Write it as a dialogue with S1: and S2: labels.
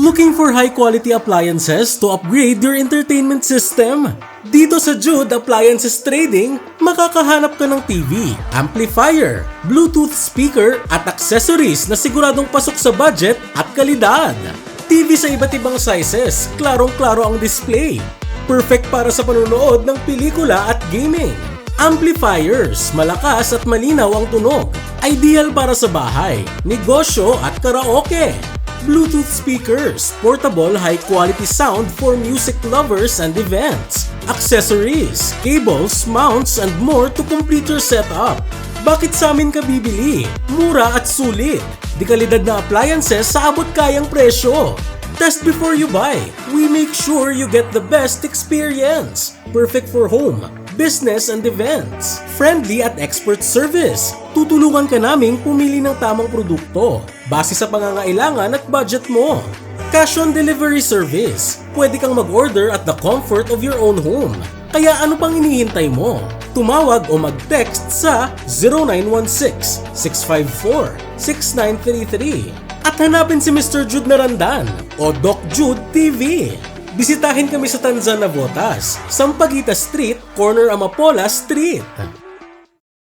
S1: Looking for high-quality appliances to upgrade your entertainment system? Dito sa Jude Appliances Trading, makakahanap ka ng TV, amplifier, Bluetooth speaker at accessories na siguradong pasok sa budget at kalidad. TV sa iba't ibang sizes, klarong-klaro ang display. Perfect para sa panunood ng pelikula at gaming. Amplifiers, malakas at malinaw ang tunog. Ideal para sa bahay, negosyo at karaoke. Bluetooth speakers, portable high-quality sound for music lovers and events. Accessories, cables, mounts, and more to complete your setup. Bakit sa amin ka bibili? Mura at sulit. Di kalidad na appliances sa abot kayang presyo. Test before you buy. We make sure you get the best experience. Perfect for home, business, and events. Friendly at expert service. Tutulungan ka naming pumili ng tamang produkto base sa pangangailangan at budget mo. Cash on delivery service. Pwede kang mag-order at the comfort of your own home. Kaya ano pang hinihintay mo? Tumawag o mag-text sa 0916-654-6933 at hanapin si Mr. Jude Narandan o Doc Jude TV. Bisitahin kami sa Tanza Navotas, Sampaguita Street, corner Amapola Street.